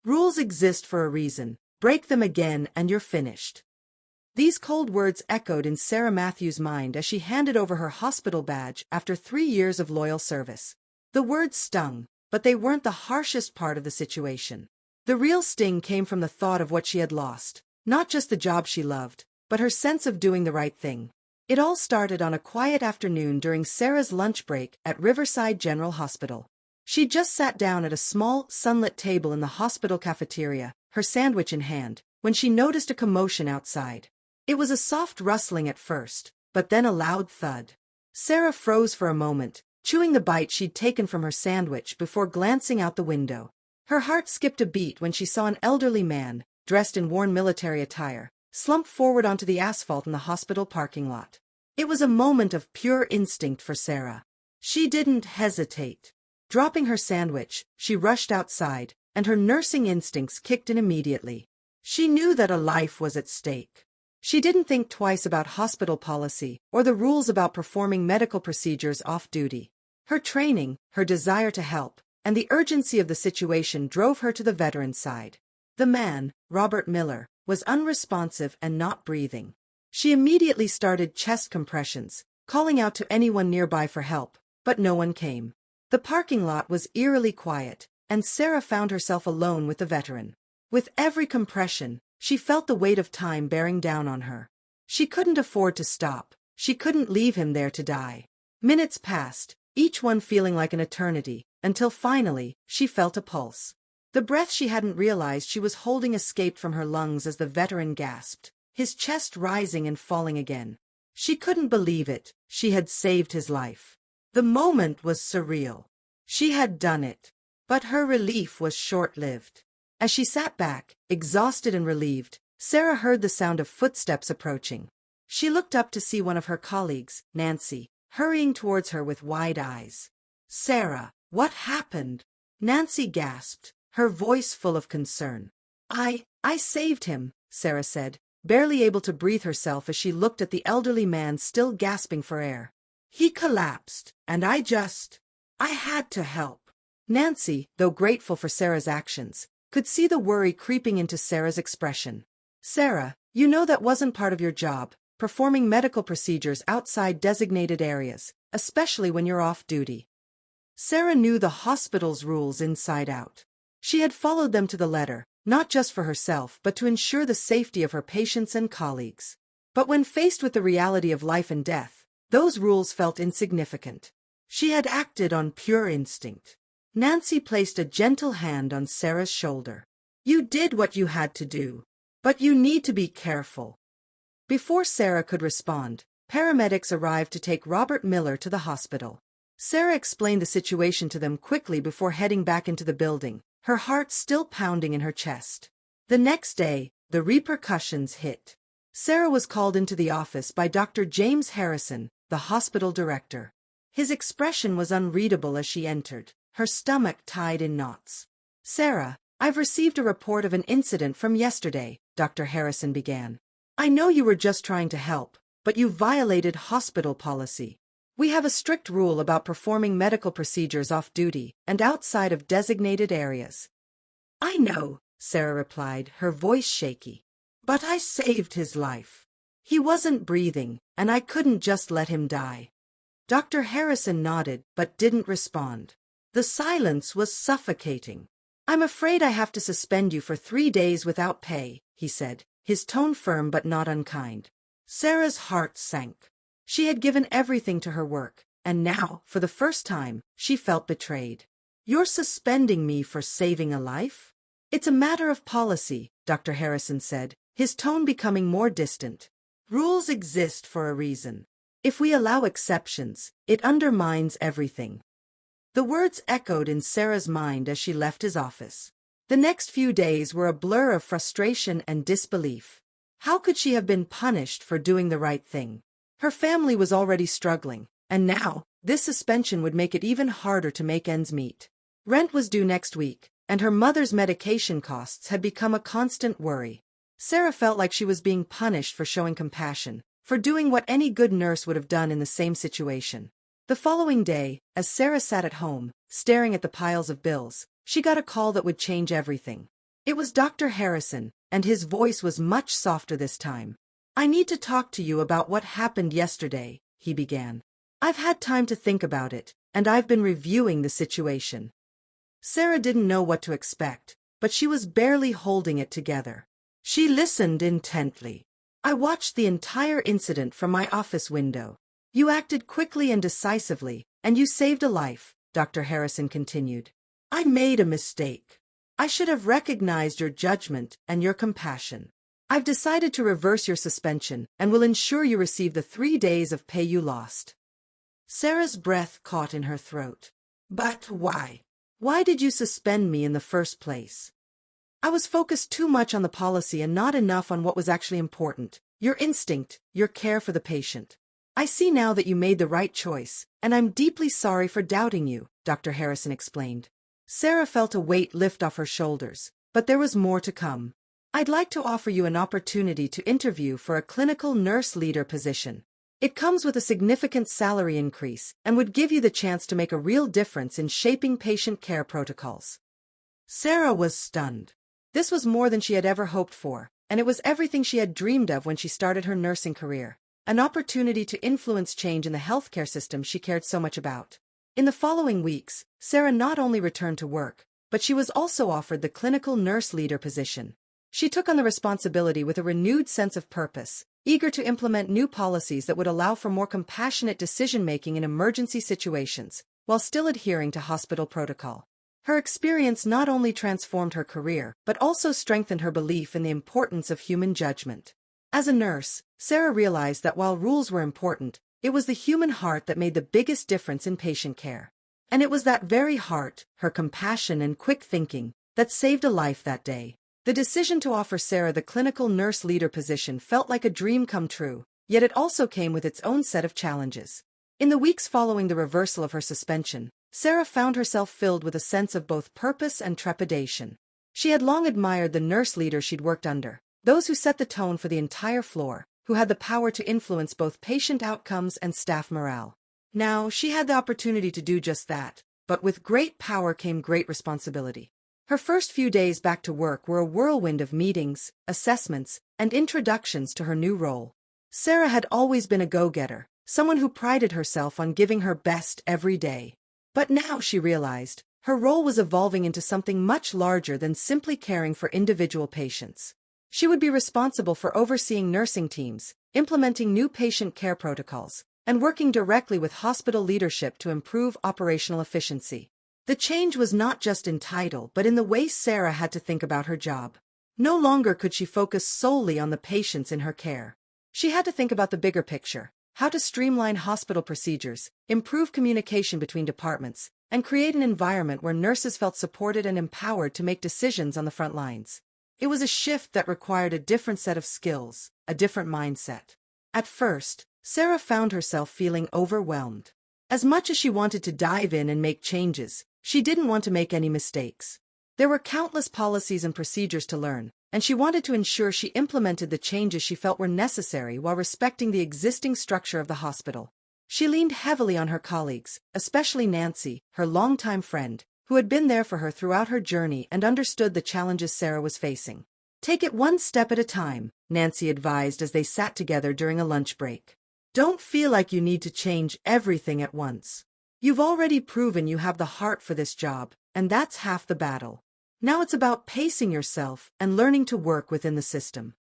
Rules exist for a reason. Break them again and you're finished. These cold words echoed in Sarah Matthews' mind as she handed over her hospital badge after 3 years of loyal service. The words stung, but they weren't the harshest part of the situation. The real sting came from the thought of what she had lost, not just the job she loved, but her sense of doing the right thing. It all started on a quiet afternoon during Sarah's lunch break at Riverside General Hospital. She'd just sat down at a small, sunlit table in the hospital cafeteria, her sandwich in hand, when she noticed a commotion outside. It was a soft rustling at first, but then a loud thud. Sarah froze for a moment, chewing the bite she'd taken from her sandwich before glancing out the window. Her heart skipped a beat when she saw an elderly man, dressed in worn military attire, slump forward onto the asphalt in the hospital parking lot. It was a moment of pure instinct for Sarah. She didn't hesitate. Dropping her sandwich, she rushed outside, and her nursing instincts kicked in immediately. She knew that a life was at stake. She didn't think twice about hospital policy or the rules about performing medical procedures off-duty. Her training, her desire to help, and the urgency of the situation drove her to the veteran's side. The man, Robert Miller, was unresponsive and not breathing. She immediately started chest compressions, calling out to anyone nearby for help, but no one came. The parking lot was eerily quiet, and Sarah found herself alone with the veteran. With every compression, she felt the weight of time bearing down on her. She couldn't afford to stop. She couldn't leave him there to die. Minutes passed, each one feeling like an eternity, until finally, she felt a pulse. The breath she hadn't realized she was holding escaped from her lungs as the veteran gasped, his chest rising and falling again. She couldn't believe it. She had saved his life. The moment was surreal. She had done it. But her relief was short-lived. As she sat back, exhausted and relieved, Sarah heard the sound of footsteps approaching. She looked up to see one of her colleagues, Nancy, hurrying towards her with wide eyes. "Sarah, what happened?" Nancy gasped, her voice full of concern. I saved him," Sarah said, barely able to breathe herself as she looked at the elderly man still gasping for air. "He collapsed, and I had to help." Nancy, though grateful for Sarah's actions, could see the worry creeping into Sarah's expression. "Sarah, you know that wasn't part of your job, performing medical procedures outside designated areas, especially when you're off duty." Sarah knew the hospital's rules inside out. She had followed them to the letter, not just for herself but to ensure the safety of her patients and colleagues. But when faced with the reality of life and death, those rules felt insignificant. She had acted on pure instinct. Nancy placed a gentle hand on Sarah's shoulder. "You did what you had to do. But you need to be careful." Before Sarah could respond, paramedics arrived to take Robert Miller to the hospital. Sarah explained the situation to them quickly before heading back into the building, her heart still pounding in her chest. The next day, the repercussions hit. Sarah was called into the office by Dr. James Harrison, the hospital director. His expression was unreadable as she entered, her stomach tied in knots. "Sarah, I've received a report of an incident from yesterday," Dr. Harrison began. "I know you were just trying to help, but you violated hospital policy. We have a strict rule about performing medical procedures off-duty and outside of designated areas." "I know," Sarah replied, her voice shaky. "But I saved his life. He wasn't breathing, and I couldn't just let him die." Dr. Harrison nodded but didn't respond. The silence was suffocating. "I'm afraid I have to suspend you for 3 days without pay," he said, his tone firm but not unkind. Sarah's heart sank. She had given everything to her work, and now, for the first time, she felt betrayed. "You're suspending me for saving a life?" "It's a matter of policy," Dr. Harrison said, his tone becoming more distant. "Rules exist for a reason. If we allow exceptions, it undermines everything." The words echoed in Sarah's mind as she left his office. The next few days were a blur of frustration and disbelief. How could she have been punished for doing the right thing? Her family was already struggling, and now, this suspension would make it even harder to make ends meet. Rent was due next week, and her mother's medication costs had become a constant worry. Sarah felt like she was being punished for showing compassion, for doing what any good nurse would have done in the same situation. The following day, as Sarah sat at home, staring at the piles of bills, she got a call that would change everything. It was Dr. Harrison, and his voice was much softer this time. "I need to talk to you about what happened yesterday," he began. "I've had time to think about it, and I've been reviewing the situation." Sarah didn't know what to expect, but she was barely holding it together. She listened intently. "I watched the entire incident from my office window. You acted quickly and decisively, and you saved a life," Dr. Harrison continued. "I made a mistake. I should have recognized your judgment and your compassion. I've decided to reverse your suspension and will ensure you receive the 3 days of pay you lost." Sarah's breath caught in her throat. "But why? Why did you suspend me in the first place?" "I was focused too much on the policy and not enough on what was actually important. Your instinct, your care for the patient. I see now that you made the right choice, and I'm deeply sorry for doubting you," Dr. Harrison explained. Sarah felt a weight lift off her shoulders, but there was more to come. "I'd like to offer you an opportunity to interview for a clinical nurse leader position. It comes with a significant salary increase and would give you the chance to make a real difference in shaping patient care protocols." Sarah was stunned. This was more than she had ever hoped for, and it was everything she had dreamed of when she started her nursing career. An opportunity to influence change in the healthcare system she cared so much about. In the following weeks, Sarah not only returned to work, but she was also offered the clinical nurse leader position. She took on the responsibility with a renewed sense of purpose, eager to implement new policies that would allow for more compassionate decision-making in emergency situations, while still adhering to hospital protocol. Her experience not only transformed her career, but also strengthened her belief in the importance of human judgment. As a nurse, Sarah realized that while rules were important, it was the human heart that made the biggest difference in patient care. And it was that very heart, her compassion and quick thinking, that saved a life that day. The decision to offer Sarah the clinical nurse leader position felt like a dream come true, yet it also came with its own set of challenges. In the weeks following the reversal of her suspension, Sarah found herself filled with a sense of both purpose and trepidation. She had long admired the nurse leaders she'd worked under, those who set the tone for the entire floor, who had the power to influence both patient outcomes and staff morale. Now, she had the opportunity to do just that, but with great power came great responsibility. Her first few days back to work were a whirlwind of meetings, assessments, and introductions to her new role. Sarah had always been a go-getter, someone who prided herself on giving her best every day. But now she realized, her role was evolving into something much larger than simply caring for individual patients. She would be responsible for overseeing nursing teams, implementing new patient care protocols, and working directly with hospital leadership to improve operational efficiency. The change was not just in title but in the way Sarah had to think about her job. No longer could she focus solely on the patients in her care. She had to think about the bigger picture, how to streamline hospital procedures, improve communication between departments, and create an environment where nurses felt supported and empowered to make decisions on the front lines. It was a shift that required a different set of skills, a different mindset. At first, Sarah found herself feeling overwhelmed. As much as she wanted to dive in and make changes, she didn't want to make any mistakes. There were countless policies and procedures to learn, and she wanted to ensure she implemented the changes she felt were necessary while respecting the existing structure of the hospital. She leaned heavily on her colleagues, especially Nancy, her longtime friend, who had been there for her throughout her journey and understood the challenges Sarah was facing. "Take it one step at a time," Nancy advised as they sat together during a lunch break. "Don't feel like you need to change everything at once. You've already proven you have the heart for this job, and that's half the battle. Now it's about pacing yourself and learning to work within the system."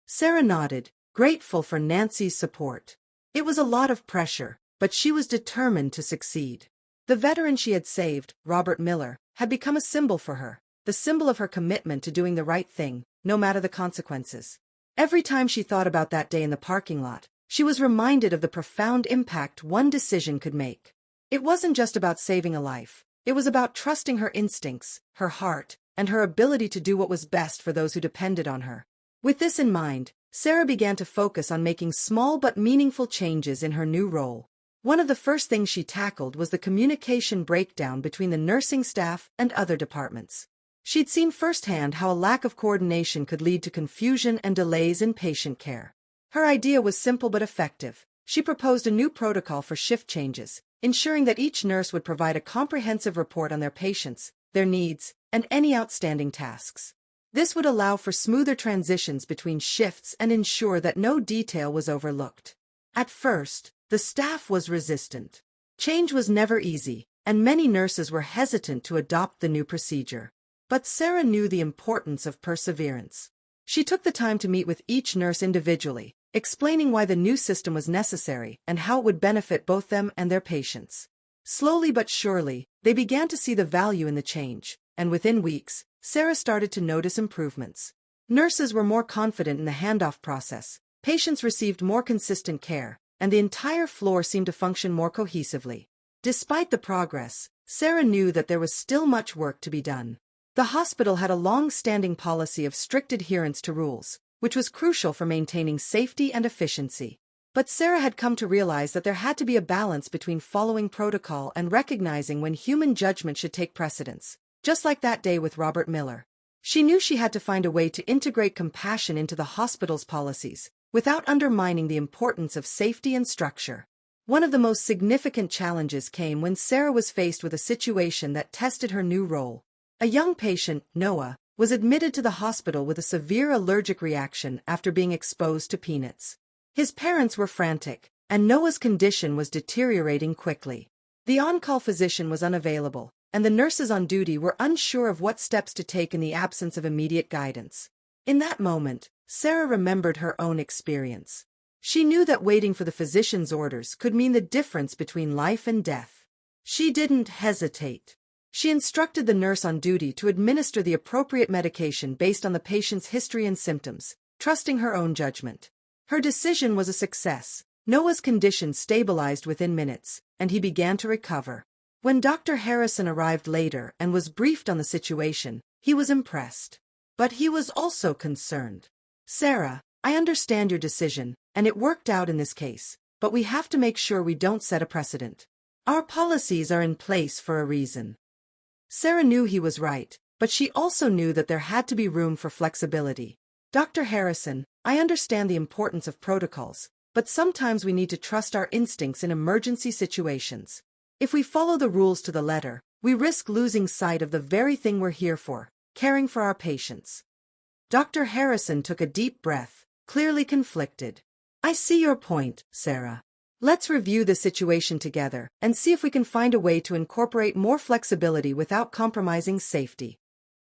Sarah nodded, grateful for Nancy's support. It was a lot of pressure, but she was determined to succeed. The veteran she had saved, Robert Miller, had become a symbol for her, the symbol of her commitment to doing the right thing, no matter the consequences. Every time she thought about that day in the parking lot, she was reminded of the profound impact one decision could make. It wasn't just about saving a life. It was about trusting her instincts, her heart, and her ability to do what was best for those who depended on her. With this in mind, Sarah began to focus on making small but meaningful changes in her new role. One of the first things she tackled was the communication breakdown between the nursing staff and other departments. She'd seen firsthand how a lack of coordination could lead to confusion and delays in patient care. Her idea was simple but effective. She proposed a new protocol for shift changes, ensuring that each nurse would provide a comprehensive report on their patients, their needs, and any outstanding tasks. This would allow for smoother transitions between shifts and ensure that no detail was overlooked. At first, the staff was resistant. Change was never easy, and many nurses were hesitant to adopt the new procedure. But Sarah knew the importance of perseverance. She took the time to meet with each nurse individually, explaining why the new system was necessary and how it would benefit both them and their patients. Slowly but surely, they began to see the value in the change, and within weeks, Sarah started to notice improvements. Nurses were more confident in the handoff process, patients received more consistent care, and the entire floor seemed to function more cohesively. Despite the progress, Sarah knew that there was still much work to be done. The hospital had a long-standing policy of strict adherence to rules, which was crucial for maintaining safety and efficiency. But Sarah had come to realize that there had to be a balance between following protocol and recognizing when human judgment should take precedence, just like that day with Robert Miller. She knew she had to find a way to integrate compassion into the hospital's policies, without undermining the importance of safety and structure. One of the most significant challenges came when Sarah was faced with a situation that tested her new role. A young patient, Noah, was admitted to the hospital with a severe allergic reaction after being exposed to peanuts. His parents were frantic, and Noah's condition was deteriorating quickly. The on-call physician was unavailable, and the nurses on duty were unsure of what steps to take in the absence of immediate guidance. In that moment, Sarah remembered her own experience. She knew that waiting for the physician's orders could mean the difference between life and death. She didn't hesitate. She instructed the nurse on duty to administer the appropriate medication based on the patient's history and symptoms, trusting her own judgment. Her decision was a success. Noah's condition stabilized within minutes, and he began to recover. When Dr. Harrison arrived later and was briefed on the situation, he was impressed. But he was also concerned. "Sarah, I understand your decision, and it worked out in this case, but we have to make sure we don't set a precedent. Our policies are in place for a reason." Sarah knew he was right, but she also knew that there had to be room for flexibility. "Dr. Harrison, I understand the importance of protocols, but sometimes we need to trust our instincts in emergency situations. If we follow the rules to the letter, we risk losing sight of the very thing we're here for, caring for our patients." Dr. Harrison took a deep breath, clearly conflicted. "I see your point, Sarah. Let's review the situation together and see if we can find a way to incorporate more flexibility without compromising safety."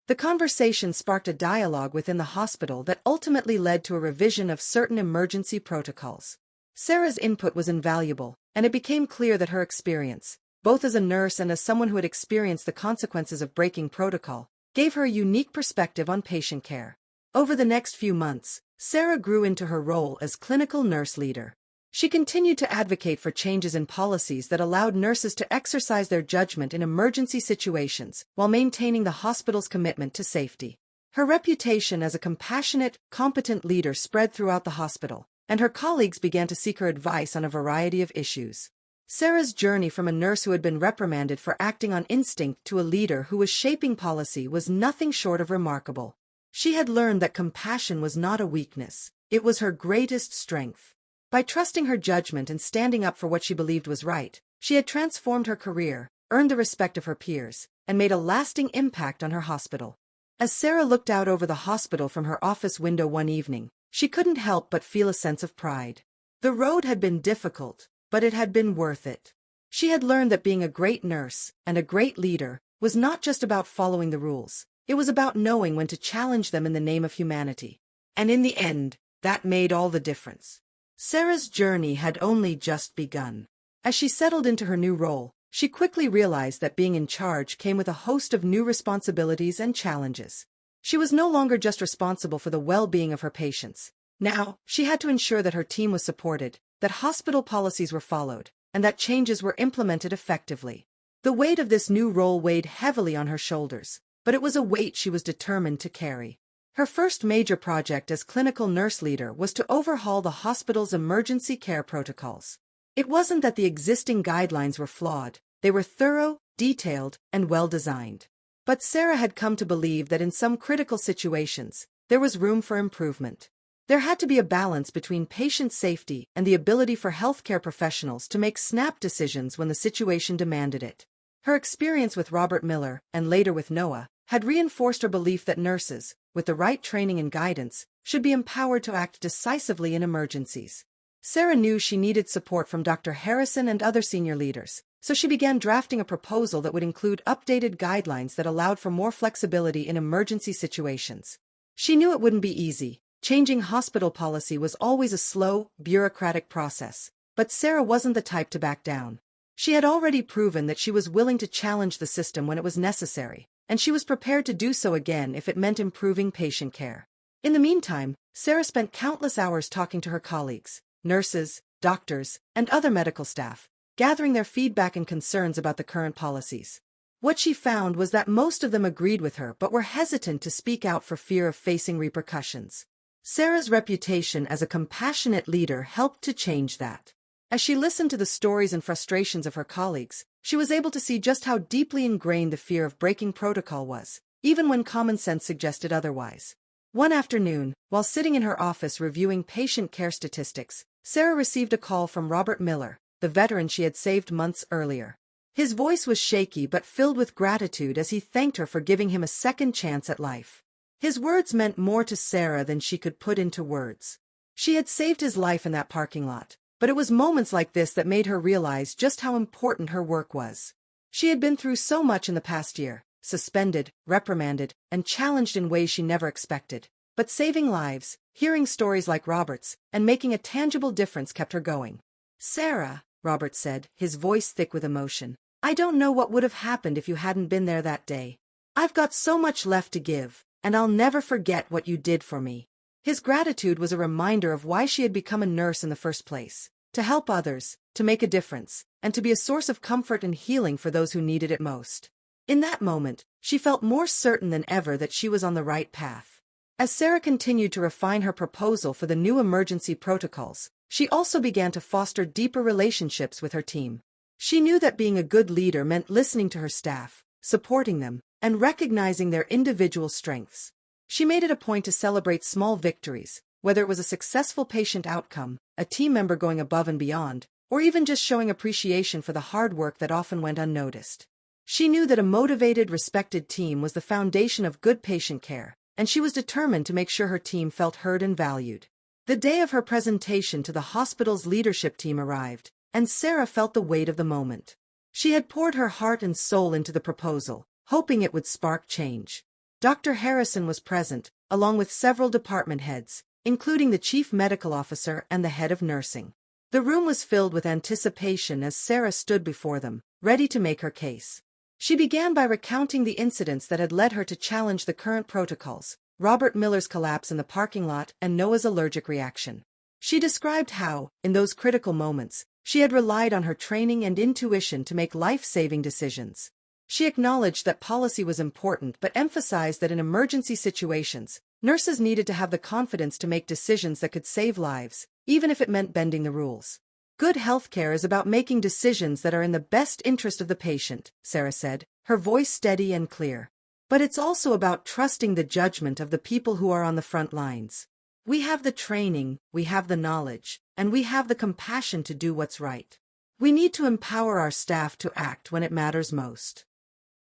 The conversation sparked a dialogue within the hospital that ultimately led to a revision of certain emergency protocols. Sarah's input was invaluable, and it became clear that her experience, both as a nurse and as someone who had experienced the consequences of breaking protocol, gave her a unique perspective on patient care. Over the next few months, Sarah grew into her role as clinical nurse leader. She continued to advocate for changes in policies that allowed nurses to exercise their judgment in emergency situations while maintaining the hospital's commitment to safety. Her reputation as a compassionate, competent leader spread throughout the hospital, and her colleagues began to seek her advice on a variety of issues. Sarah's journey from a nurse who had been reprimanded for acting on instinct to a leader who was shaping policy was nothing short of remarkable. She had learned that compassion was not a weakness, it was her greatest strength. By trusting her judgment and standing up for what she believed was right, she had transformed her career, earned the respect of her peers, and made a lasting impact on her hospital. As Sarah looked out over the hospital from her office window one evening, she couldn't help but feel a sense of pride. The road had been difficult, but it had been worth it. She had learned that being a great nurse and a great leader was not just about following the rules, it was about knowing when to challenge them in the name of humanity. And in the end, that made all the difference. Sarah's journey had only just begun. As she settled into her new role, she quickly realized that being in charge came with a host of new responsibilities and challenges. She was no longer just responsible for the well-being of her patients. Now, she had to ensure that her team was supported, that hospital policies were followed, and that changes were implemented effectively. The weight of this new role weighed heavily on her shoulders, but it was a weight she was determined to carry. Her first major project as clinical nurse leader was to overhaul the hospital's emergency care protocols. It wasn't that the existing guidelines were flawed, they were thorough, detailed, and well-designed. But Sarah had come to believe that in some critical situations, there was room for improvement. There had to be a balance between patient safety and the ability for healthcare professionals to make snap decisions when the situation demanded it. Her experience with Robert Miller, and later with Noah, had reinforced her belief that nurses, with the right training and guidance, should be empowered to act decisively in emergencies. Sarah knew she needed support from Dr. Harrison and other senior leaders, so she began drafting a proposal that would include updated guidelines that allowed for more flexibility in emergency situations. She knew it wouldn't be easy. Changing hospital policy was always a slow, bureaucratic process, but Sarah wasn't the type to back down. She had already proven that she was willing to challenge the system when it was necessary, and she was prepared to do so again if it meant improving patient care. In the meantime, Sarah spent countless hours talking to her colleagues, nurses, doctors, and other medical staff, gathering their feedback and concerns about the current policies. What she found was that most of them agreed with her but were hesitant to speak out for fear of facing repercussions. Sarah's reputation as a compassionate leader helped to change that. As she listened to the stories and frustrations of her colleagues, she was able to see just how deeply ingrained the fear of breaking protocol was, even when common sense suggested otherwise. One afternoon, while sitting in her office reviewing patient care statistics, Sarah received a call from Robert Miller, the veteran she had saved months earlier. His voice was shaky but filled with gratitude as he thanked her for giving him a second chance at life. His words meant more to Sarah than she could put into words. She had saved his life in that parking lot, but it was moments like this that made her realize just how important her work was. She had been through so much in the past year, suspended, reprimanded, and challenged in ways she never expected. But saving lives, hearing stories like Robert's, and making a tangible difference kept her going. "Sarah," Robert said, his voice thick with emotion, "I don't know what would have happened if you hadn't been there that day. I've got so much left to give, and I'll never forget what you did for me." His gratitude was a reminder of why she had become a nurse in the first place: to help others, to make a difference, and to be a source of comfort and healing for those who needed it most. In that moment, she felt more certain than ever that she was on the right path. As Sarah continued to refine her proposal for the new emergency protocols, she also began to foster deeper relationships with her team. She knew that being a good leader meant listening to her staff, supporting them, and recognizing their individual strengths. She made it a point to celebrate small victories, whether it was a successful patient outcome, a team member going above and beyond, or even just showing appreciation for the hard work that often went unnoticed. She knew that a motivated, respected team was the foundation of good patient care, and she was determined to make sure her team felt heard and valued. The day of her presentation to the hospital's leadership team arrived, and Sarah felt the weight of the moment. She had poured her heart and soul into the proposal, hoping it would spark change. Dr. Harrison was present, along with several department heads, including the chief medical officer and the head of nursing. The room was filled with anticipation as Sarah stood before them, ready to make her case. She began by recounting the incidents that had led her to challenge the current protocols: Robert Miller's collapse in the parking lot and Noah's allergic reaction. She described how, in those critical moments, she had relied on her training and intuition to make life-saving decisions. She acknowledged that policy was important but emphasized that in emergency situations, nurses needed to have the confidence to make decisions that could save lives, even if it meant bending the rules. "Good healthcare is about making decisions that are in the best interest of the patient," Sarah said, her voice steady and clear. "But it's also about trusting the judgment of the people who are on the front lines. We have the training, we have the knowledge, and we have the compassion to do what's right. We need to empower our staff to act when it matters most."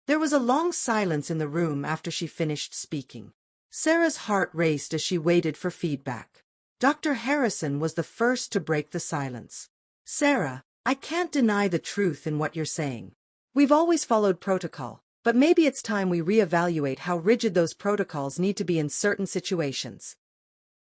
There was a long silence in the room after she finished speaking. Sarah's heart raced as she waited for feedback. Dr. Harrison was the first to break the silence. "Sarah, I can't deny the truth in what you're saying. We've always followed protocol, but maybe it's time we reevaluate how rigid those protocols need to be in certain situations."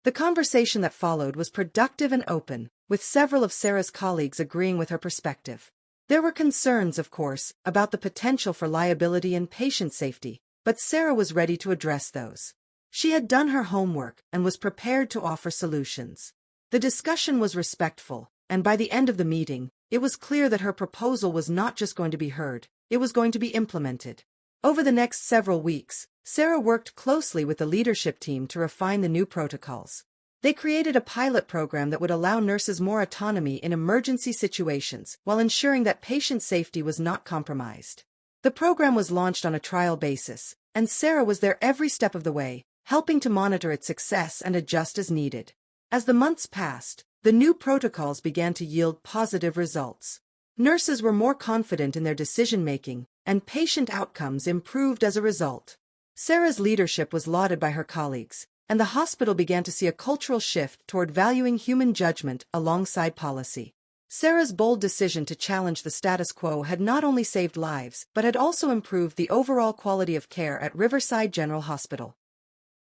The conversation that followed was productive and open, with several of Sarah's colleagues agreeing with her perspective. There were concerns, of course, about the potential for liability and patient safety, but Sarah was ready to address those. She had done her homework and was prepared to offer solutions. The discussion was respectful, and by the end of the meeting, it was clear that her proposal was not just going to be heard, it was going to be implemented. Over the next several weeks, Sarah worked closely with the leadership team to refine the new protocols. They created a pilot program that would allow nurses more autonomy in emergency situations while ensuring that patient safety was not compromised. The program was launched on a trial basis, and Sarah was there every step of the way, helping to monitor its success and adjust as needed. As the months passed, the new protocols began to yield positive results. Nurses were more confident in their decision-making, and patient outcomes improved as a result. Sarah's leadership was lauded by her colleagues, and the hospital began to see a cultural shift toward valuing human judgment alongside policy. Sarah's bold decision to challenge the status quo had not only saved lives but had also improved the overall quality of care at Riverside General Hospital.